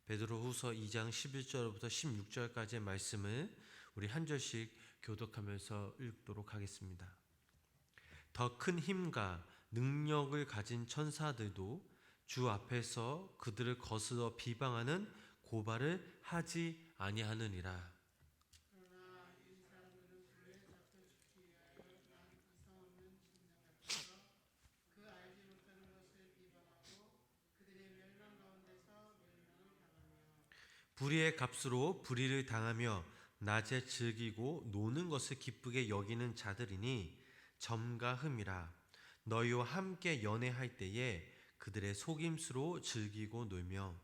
베드로후서 2장 11절부터 16절까지의 말씀을 우리 한 절씩 교독하면서 읽도록 하겠습니다. 더 큰 힘과 능력을 가진 천사들도 주 앞에서 그들을 거스러 비방하는 고발을 하지 아니하느니라. 불의의 값으로 불의를 당하며 낮에 즐기고 노는 것을 기쁘게 여기는 자들이니 점과 흠이라. 너희와 함께 연애할 때에 그들의 속임수로 즐기고 놀며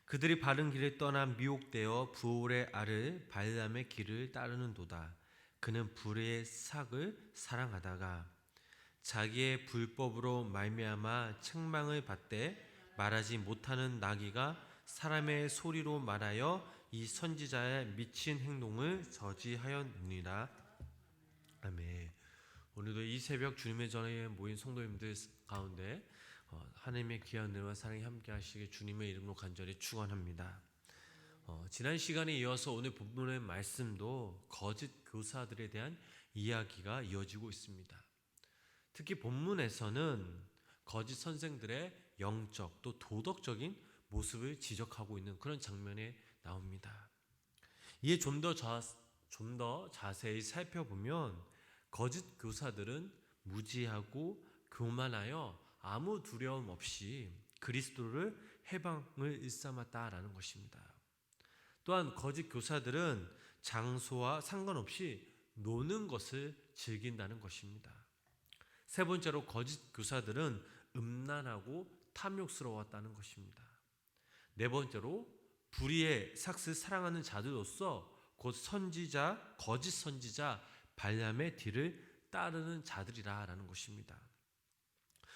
그들이 바른 길을 떠나 미혹되어 부올의 알을 발람의 길을 따르는도다. 그는 불의의 삭을 사랑하다가 자기의 불법으로 말미암아 책망을 받되 말하지 못하는 나귀가 사람의 소리로 말하여 이 선지자의 미친 행동을 저지하였느니라. 아멘. 오늘도 이 새벽 주님의 전에 모인 성도님들 가운데 하나님의 귀한 은혜와 사랑이 함께 하시길 주님의 이름으로 간절히 축원합니다. 지난 시간에 이어서 오늘 본문의 말씀도 거짓 교사들에 대한 이야기가 이어지고 있습니다. 특히 본문에서는 거짓 선생들의 영적 또 도덕적인 모습을 지적하고 있는 그런 장면이 나옵니다. 이에 좀 더 자세히 살펴보면 거짓 교사들은 무지하고 교만하여 아무 두려움 없이 그리스도를 해방을 일삼았다라는 것입니다. 또한 거짓 교사들은 장소와 상관없이 노는 것을 즐긴다는 것입니다. 세 번째로 거짓 교사들은 음란하고 탐욕스러웠다는 것입니다. 네 번째로 불의의 삭을 사랑하는 자들로서 곧 선지자, 거짓 선지자 발람의 뒤를 따르는 자들이라는 것입니다.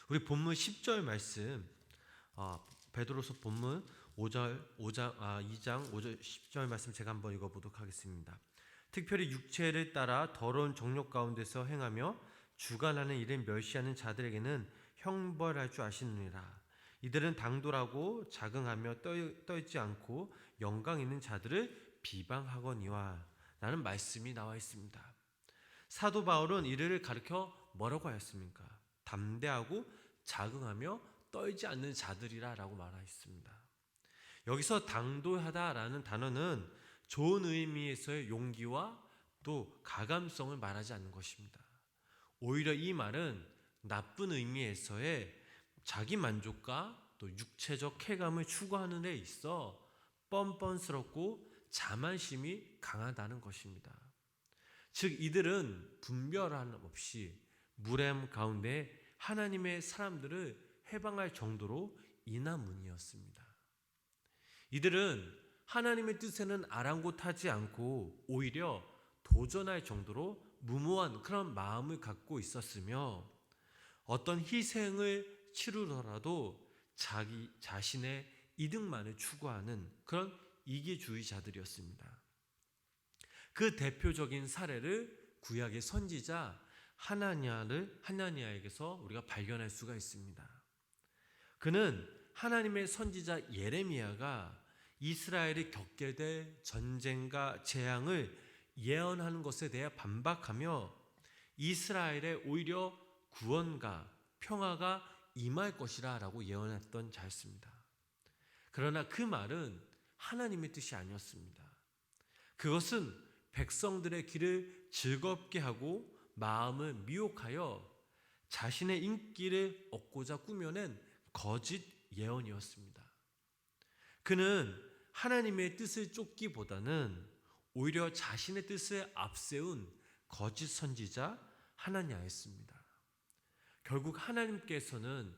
우리 본문 10절 말씀, 베드로서 본문 2장 5절 10절 말씀 제가 한번 읽어보도록 하겠습니다. 특별히 육체를 따라 더러운 정욕 가운데서 행하며 주관하는 일을 멸시하는 자들에게는 형벌할 줄 아시느니라. 이들은 당돌하고 자긍하며 떨지 않고 영광 있는 자들을 비방하거니와 라는 말씀이 나와 있습니다. 사도 바울은 이들을 가르쳐 뭐라고 하였습니까? 담대하고 자긍하며 떨지 않는 자들이라고 말하였습니다. 여기서 당돌하다라는 단어는 좋은 의미에서의 용기와 또 가감성을 말하지 않는 것입니다. 오히려 이 말은 나쁜 의미에서의 자기 만족과 또 육체적 쾌감을 추구하는 데 있어 뻔뻔스럽고 자만심이 강하다는 것입니다. 즉 이들은 분별함 없이 무렘 가운데 하나님의 사람들을 해방할 정도로 이나문이었습니다. 이들은 하나님의 뜻에는 아랑곳하지 않고 오히려 도전할 정도로 무모한 그런 마음을 갖고 있었으며 어떤 희생을 치르더라도 자기 자신의 이득만을 추구하는 그런 이기주의자들이었습니다. 그 대표적인 사례를 구약의 선지자 하나니아에게서 우리가 발견할 수가 있습니다. 그는 하나님의 선지자 예레미야가 이스라엘이 겪게 될 전쟁과 재앙을 예언하는 것에 대해 반박하며 이스라엘의 오히려 구원과 평화가 임할 것이라 라고 예언했던 자였습니다. 그러나 그 말은 하나님의 뜻이 아니었습니다. 그것은 백성들의 길을 즐겁게 하고 마음을 미혹하여 자신의 인기를 얻고자 꾸며낸 거짓 예언이었습니다. 그는 하나님의 뜻을 쫓기보다는 오히려 자신의 뜻을 앞세운 거짓 선지자 하나니아였습니다. 결국 하나님께서는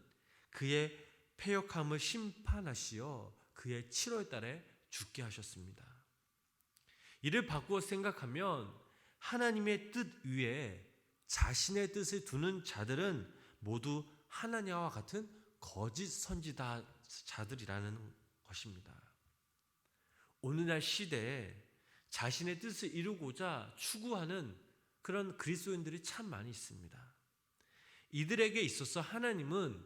그의 패역함을 심판하시어 그의 7월 달에 죽게 하셨습니다. 이를 바꾸어 생각하면 하나님의 뜻 위에 자신의 뜻을 두는 자들은 모두 하나니아와 같은 거짓 선지자들이라는 것입니다. 오늘날 시대에 자신의 뜻을 이루고자 추구하는 그런 그리스도인들이 참 많이 있습니다. 이들에게 있어서 하나님은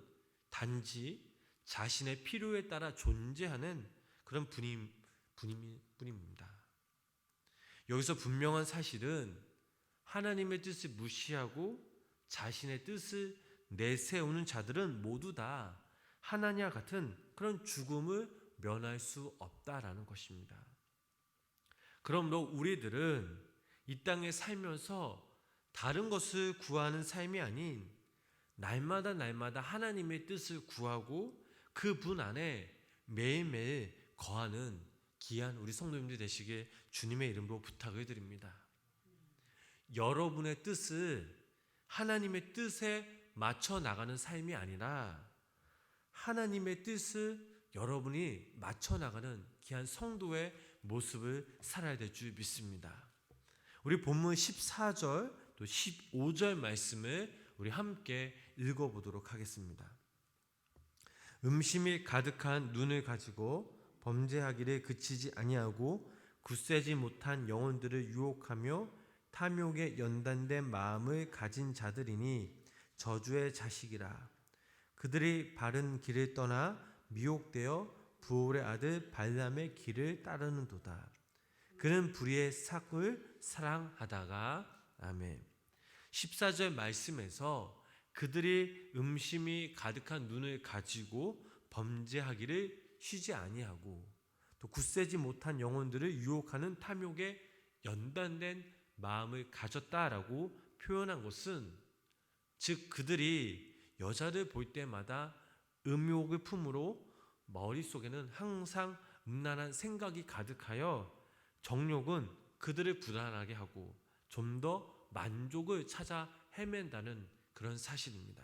단지 자신의 필요에 따라 존재하는 그런 분입니다. 여기서 분명한 사실은 하나님의 뜻을 무시하고 자신의 뜻을 내세우는 자들은 모두 다 하나님과 같은 그런 죽음을 면할 수 없다라는 것입니다. 그러므로 우리들은 이 땅에 살면서 다른 것을 구하는 삶이 아닌 날마다 하나님의 뜻을 구하고 그 분 안에 매일매일 거하는 귀한 우리 성도님들 되시길 주님의 이름으로 부탁을 드립니다. 여러분의 뜻을 하나님의 뜻에 맞춰 나가는 삶이 아니라 하나님의 뜻을 여러분이 맞춰 나가는 귀한 성도의 모습을 살아야 될 줄 믿습니다. 우리 본문 14절 또 15절 말씀을 우리 함께 읽어보도록 하겠습니다. 음심이 가득한 눈을 가지고 범죄하기를 그치지 아니하고 굳세지 못한 영혼들을 유혹하며 탐욕에 연단된 마음을 가진 자들이니 저주의 자식이라. 그들이 바른 길을 떠나 미혹되어 부올의 아들 발람의 길을 따르는도다. 그는 불의의 삭을 사랑하다가. 아멘. 14절 말씀에서 그들이 음심이 가득한 눈을 가지고 범죄하기를 쉬지 아니하고 또 굳세지 못한 영혼들을 유혹하는 탐욕에 연단된 마음을 가졌다라고 표현한 것은, 즉 그들이 여자를 볼 때마다 음욕의 품으로 머릿속에는 항상 음란한 생각이 가득하여 정욕은 그들을 불안하게 하고 좀 더 만족을 찾아 헤맨다는 그런 사실입니다.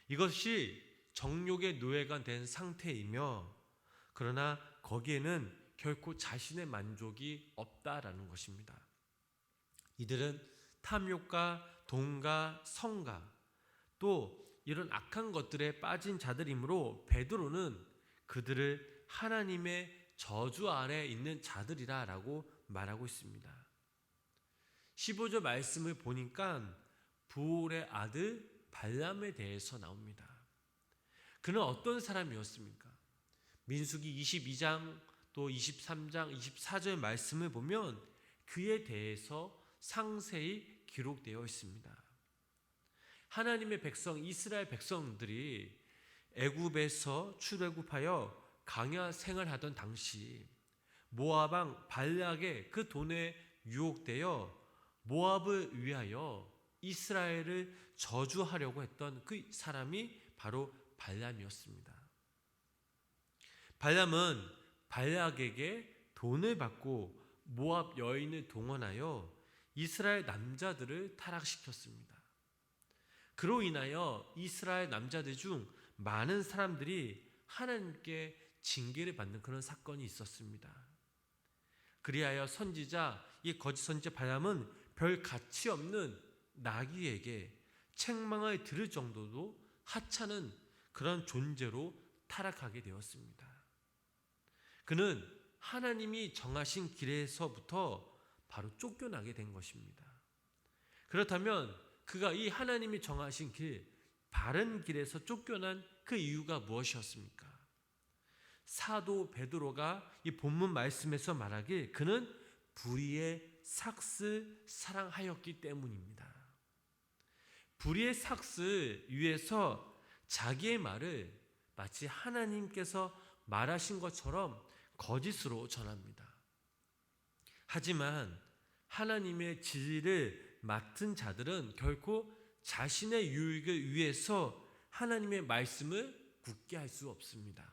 이것이 정욕의 노예가 된 상태이며, 그러나 거기에는 결코 자신의 만족이 없다라는 것입니다. 이들은 탐욕과 돈과 성가 또 이런 악한 것들에 빠진 자들이므로 베드로는 그들을 하나님의 저주 아래 있는 자들이라고 말하고 있습니다. 15절 말씀을 보니까 부올의 아들 발람에 대해서 나옵니다. 그는 어떤 사람이었습니까? 민수기 22장 또 23장 24절 말씀을 보면 그에 대해서 상세히 기록되어 있습니다. 하나님의 백성 이스라엘 백성들이 애굽에서 출애굽하여 광야 생활하던 당시 모압 왕 발락의 그 돈에 유혹되어 모압을 위하여 이스라엘을 저주하려고 했던 그 사람이 바로 발람이었습니다. 발람은 발락에게 돈을 받고 모압 여인을 동원하여 이스라엘 남자들을 타락시켰습니다. 그로 인하여 이스라엘 남자들 중 많은 사람들이 하나님께 징계를 받는 그런 사건이 있었습니다. 그리하여 선지자, 이 거짓 선지자 발람은 별 가치 없는 나귀에게 책망을 들을 정도로 하찮은 그런 존재로 타락하게 되었습니다. 그는 하나님이 정하신 길에서부터 바로 쫓겨나게 된 것입니다. 그렇다면 그가 이 하나님이 정하신 길, 바른 길에서 쫓겨난 그 이유가 무엇이었습니까? 사도 베드로가 이 본문 말씀에서 말하길 그는 불의의 삭을 사랑하였기 때문입니다. 불의의 삭을 위해서 자기의 말을 마치 하나님께서 말하신 것처럼 거짓으로 전합니다. 하지만 하나님의 진리를 맡은 자들은 결코 자신의 유익을 위해서 하나님의 말씀을 굳게 할 수 없습니다.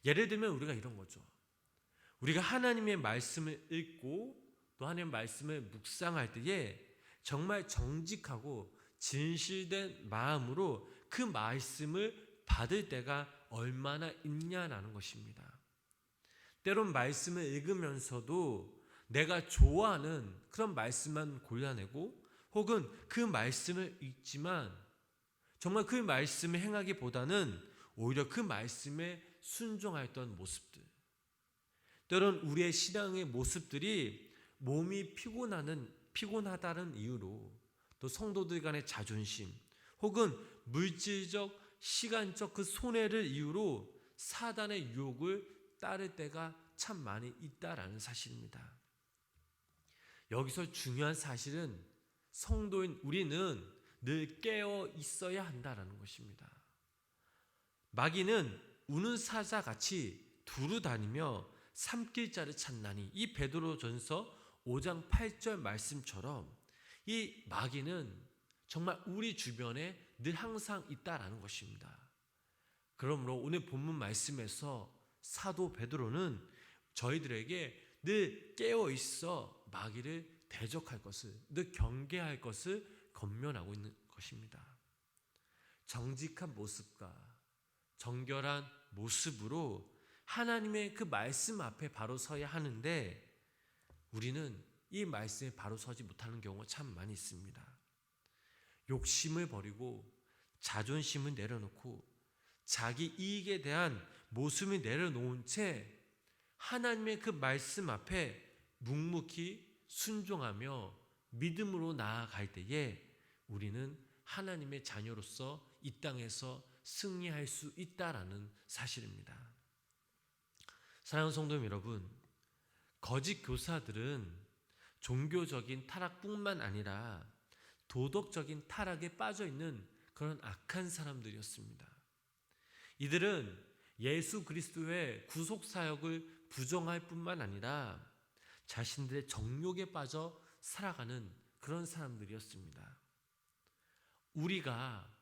예를 들면 우리가 이런 거죠. 우리가 하나님의 말씀을 읽고 또 하나님의 말씀을 묵상할 때에 정말 정직하고 진실된 마음으로 그 말씀을 받을 때가 얼마나 있냐라는 것입니다. 때론 말씀을 읽으면서도 내가 좋아하는 그런 말씀만 골라내고 혹은 그 말씀을 읽지만 정말 그 말씀을 행하기보다는 오히려 그 말씀에 순종하였던 모습들, 때론 우리의 신앙의 모습들이 몸이 피곤하다는 이유로 또 성도들 간의 자존심 혹은 물질적 시간적 그 손해를 이유로 사단의 유혹을 따를 때가 참 많이 있다라는 사실입니다. 여기서 중요한 사실은 성도인 우리는 늘 깨어 있어야 한다라는 것입니다. 마귀는 우는 사자같이 두루 다니며 삼킬 자를 찾나니, 이 베드로전서 5장 8절 말씀처럼 이 마귀는 정말 우리 주변에 늘 항상 있다라는 것입니다. 그러므로 오늘 본문 말씀에서 사도 베드로는 저희들에게 늘 깨어 있어 마귀를 대적할 것을, 늘 경계할 것을 권면하고 있는 것입니다. 정직한 모습과 정결한 모습으로 하나님의 그 말씀 앞에 바로 서야 하는데 우리는 이 말씀에 바로 서지 못하는 경우가 참 많이 있습니다. 욕심을 버리고 자존심을 내려놓고 자기 이익에 대한 모습을 내려놓은 채 하나님의 그 말씀 앞에 묵묵히 순종하며 믿음으로 나아갈 때에 우리는 하나님의 자녀로서 이 땅에서 승리할 수 있다라는 사실입니다. 사랑하는 성도 여러분, 거짓 교사들은 종교적인 타락뿐만 아니라 도덕적인 타락에 빠져 있는 그런 악한 사람들이었습니다. 이들은 예수 그리스도의 구속 사역을 부정할 뿐만 아니라 자신들의 정욕에 빠져 살아가는 그런 사람들이었습니다. 우리가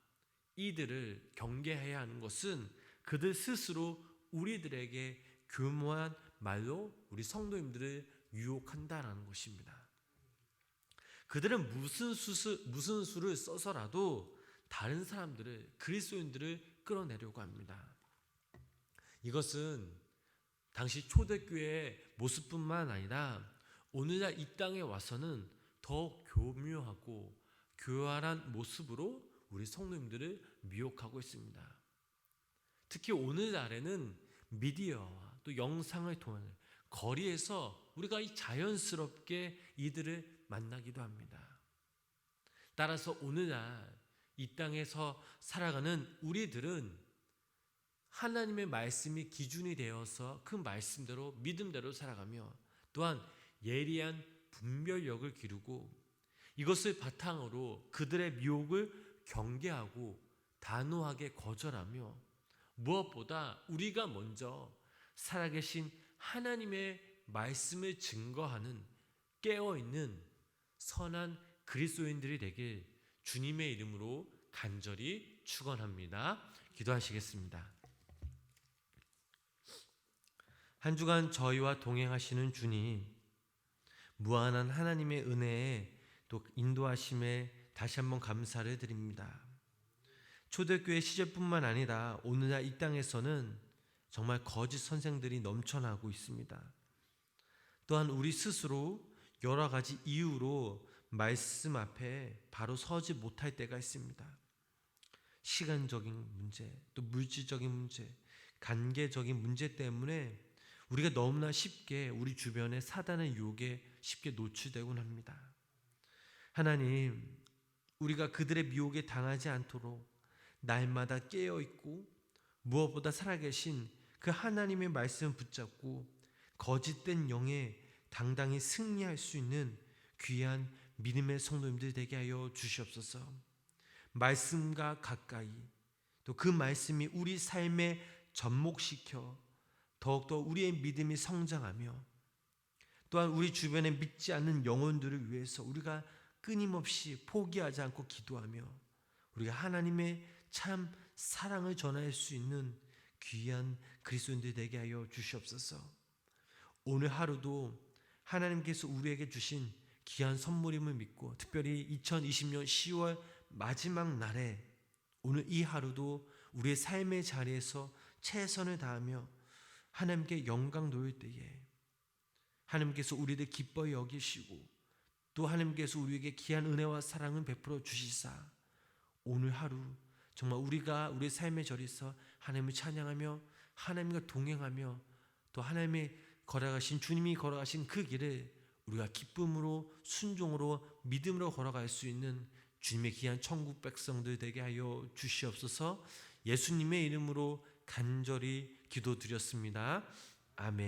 이들을 경계해야 하는 것은 그들 스스로 우리들에게 교묘한 말로 우리 성도님들을 유혹한다라는 것입니다. 그들은 무슨 수를 써서라도 다른 사람들을, 그리스도인들을 끌어내려고 합니다. 이것은 당시 초대교회의 모습뿐만 아니라 오늘날 이 땅에 와서는 더 교묘하고 교활한 모습으로 우리 성도님들을 미혹하고 있습니다. 특히 오늘날에는 미디어와 또 영상을 통해 거리에서 우리가 자연스럽게 이들을 만나기도 합니다. 따라서 오늘날 이 땅에서 살아가는 우리들은 하나님의 말씀이 기준이 되어서 그 말씀대로 믿음대로 살아가며 또한 예리한 분별력을 기르고 이것을 바탕으로 그들의 미혹을 경계하고 단호하게 거절하며 무엇보다 우리가 먼저 살아계신 하나님의 말씀을 증거하는 깨어있는 선한 그리스도인들이 되길 주님의 이름으로 간절히 축원합니다. 기도하시겠습니다. 한 주간 저희와 동행하시는 주님, 무한한 하나님의 은혜에 또 인도하심에 다시 한번 감사를 드립니다. 초대교회 시절뿐만 아니라 오늘날 이 땅에서는 정말 거짓 선생들이 넘쳐나고 있습니다. 또한 우리 스스로 여러 가지 이유로 말씀 앞에 바로 서지 못할 때가 있습니다. 시간적인 문제, 또 물질적인 문제, 관계적인 문제 때문에 우리가 너무나 쉽게 우리 주변의 사단의 유혹에 쉽게 노출되곤 합니다. 하나님, 우리가 그들의 미혹에 당하지 않도록 날마다 깨어있고 무엇보다 살아계신 그 하나님의 말씀을 붙잡고 거짓된 영에 당당히 승리할 수 있는 귀한 믿음의 성도님들 되게 하여 주시옵소서. 말씀과 가까이 또 그 말씀이 우리 삶에 접목시켜 더욱더 우리의 믿음이 성장하며 또한 우리 주변에 믿지 않는 영혼들을 위해서 우리가 끊임없이 포기하지 않고 기도하며 우리가 하나님의 참 사랑을 전할 수 있는 귀한 그리스도인들 되게 하여 주시옵소서. 오늘 하루도 하나님께서 우리에게 주신 귀한 선물임을 믿고 특별히 2020년 10월 마지막 날에 오늘 이 하루도 우리의 삶의 자리에서 최선을 다하며 하나님께 영광 돌릴 때에 하나님께서 우리를 기뻐 여기시고 또 하나님께서 우리에게 귀한 은혜와 사랑을 베풀어 주시사 오늘 하루 정말 우리가 우리의 삶의 자리에서 하나님을 찬양하며 하나님과 동행하며 또 하나님의 걸어가신 주님이 걸어가신 그 길을 우리가 기쁨으로 순종으로 믿음으로 걸어갈 수 있는 주님의 귀한 천국 백성들 되게 하여 주시옵소서. 예수님의 이름으로 간절히 기도드렸습니다. 아멘.